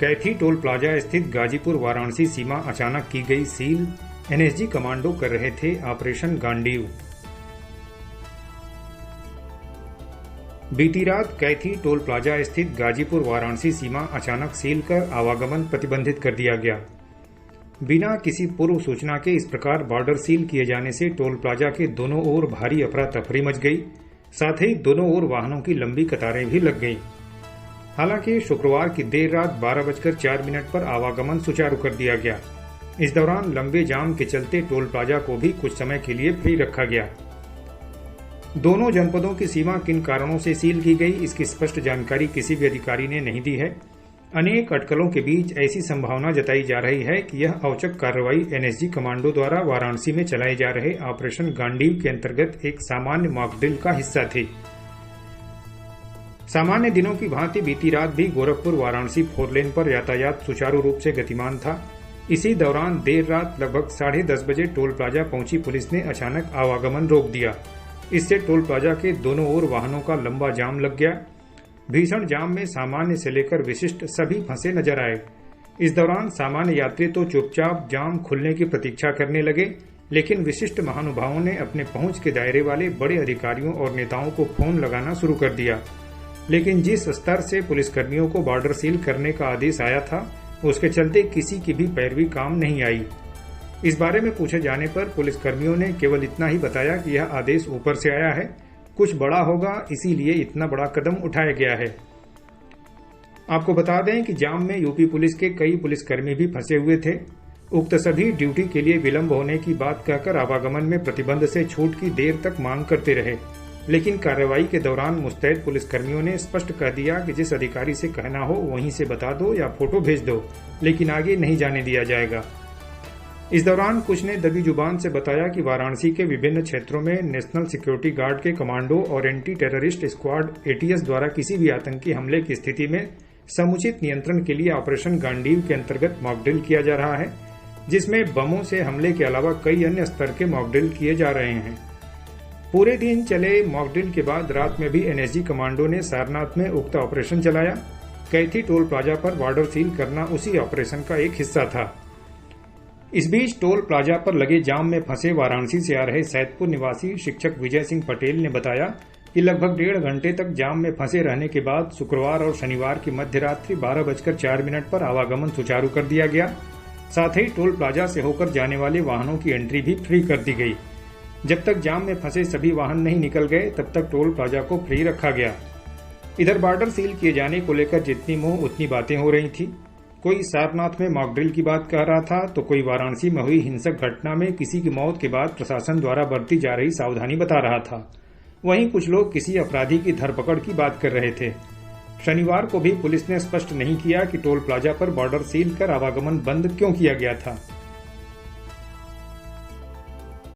कैथी toll plaza स्थित गाजीपुर वाराणसी सीमा अचानक की गई सील। एनएसजी कमांडो कर रहे थे ऑपरेशन गांडीव। बीती रात कैथी टोल प्लाजा स्थित गाजीपुर वाराणसी सीमा अचानक सील कर आवागमन प्रतिबंधित कर दिया गया। बिना किसी पूर्व सूचना के इस प्रकार बॉर्डर सील किए जाने से टोल प्लाजा के दोनों ओर भारी अफरा तफरी मच गई। साथ ही दोनों ओर वाहनों की लंबी कतारें भी लग गईं। हालांकि शुक्रवार की देर रात 12:04 पर आवागमन सुचारू कर दिया गया। इस दौरान लंबे जाम के चलते टोल प्लाजा को भी कुछ समय के लिए फ्री रखा गया। दोनों जनपदों की सीमा किन कारणों से सील की गई, इसकी स्पष्ट जानकारी किसी भी अधिकारी ने नहीं दी है। अनेक अटकलों के बीच ऐसी संभावना जताई जा रही है कि यह औचक कार्रवाई एनएसजी कमांडो द्वारा वाराणसी में चलाए जा रहे ऑपरेशन गांडीव के अंतर्गत एक सामान्य मॉकड्रिल का हिस्सा थी। सामान्य दिनों की भांति बीती रात भी गोरखपुर वाराणसी 4 लेन पर यातायात सुचारू रूप से गतिमान था। इसी दौरान देर रात लगभग 10:30 बजे टोल प्लाजा पहुंची पुलिस ने अचानक आवागमन रोक दिया। इससे टोल प्लाजा के दोनों ओर वाहनों का लंबा जाम लग गया। भीषण जाम में सामान्य से लेकर विशिष्ट सभी फंसे नजर आए। इस दौरान सामान्य यात्री तो चुपचाप जाम खुलने की प्रतीक्षा करने लगे, लेकिन विशिष्ट महानुभावों ने अपने पहुंच के दायरे वाले बड़े अधिकारियों और नेताओं को फोन लगाना शुरू कर दिया। लेकिन जिस स्तर से पुलिसकर्मियों को बॉर्डर सील करने का आदेश आया था, उसके चलते किसी की भी पैरवी काम नहीं आई। इस बारे में पूछे जाने पर पुलिसकर्मियों ने केवल इतना ही बताया कि यह आदेश ऊपर से आया है, कुछ बड़ा होगा इसीलिए इतना बड़ा कदम उठाया गया है। आपको बता दें कि जाम में यूपी पुलिस के कई पुलिसकर्मी भी फंसे हुए थे। उक्त सभी ड्यूटी के लिए विलंब होने की बात कहकर आवागमन में प्रतिबंध से छूट की देर तक मांग करते रहे, लेकिन कार्रवाई के दौरान मुस्तैद पुलिसकर्मियों ने स्पष्ट कह दिया कि जिस अधिकारी से कहना हो वहीं से बता दो या फोटो भेज दो, लेकिन आगे नहीं जाने दिया जाएगा। इस दौरान कुछ ने दबी जुबान से बताया कि वाराणसी के विभिन्न क्षेत्रों में नेशनल सिक्योरिटी गार्ड के कमांडो और एंटी टेररिस्ट स्क्वाड एटीएस द्वारा किसी भी आतंकी हमले की स्थिति में समुचित नियंत्रण के लिए ऑपरेशन गांडीव के अंतर्गत मॉकड्रिल किया जा रहा है, जिसमें बमों से हमले के अलावा कई अन्य स्तर के मॉकड्रिल किए जा रहे हैं। पूरे दिन चले मॉकड्रिल के बाद रात में भी एनएसजी कमांडो ने सारनाथ में उक्त ऑपरेशन चलाया। कैथी टोल प्लाजा पर बॉर्डर सील करना उसी ऑपरेशन का एक हिस्सा था। इस बीच टोल प्लाजा पर लगे जाम में फंसे वाराणसी से आ रहे सैदपुर निवासी शिक्षक विजय सिंह पटेल ने बताया कि लगभग 1.5 घंटे तक जाम में फंसे रहने के बाद शुक्रवार और शनिवार की मध्य रात्रि 12:04 पर आवागमन सुचारू कर दिया गया। साथ ही टोल प्लाजा से होकर जाने वाले वाहनों की एंट्री भी फ्री कर दी गई। जब तक जाम में फंसे सभी वाहन नहीं निकल गए तब तक टोल प्लाजा को फ्री रखा गया। इधर बॉर्डर सील किए जाने को लेकर जितनी मुंह उतनी बातें हो रही थी। कोई सारनाथ में मॉकड्रिल की बात कह रहा था तो कोई वाराणसी में हुई हिंसक घटना में किसी की मौत के बाद प्रशासन द्वारा बरती जा रही सावधानी बता रहा था। वहीं कुछ लोग किसी अपराधी की धरपकड़ की बात कर रहे थे। शनिवार को भी पुलिस ने स्पष्ट नहीं किया कि टोल प्लाजा पर बॉर्डर सील कर आवागमन बंद क्यों किया गया था।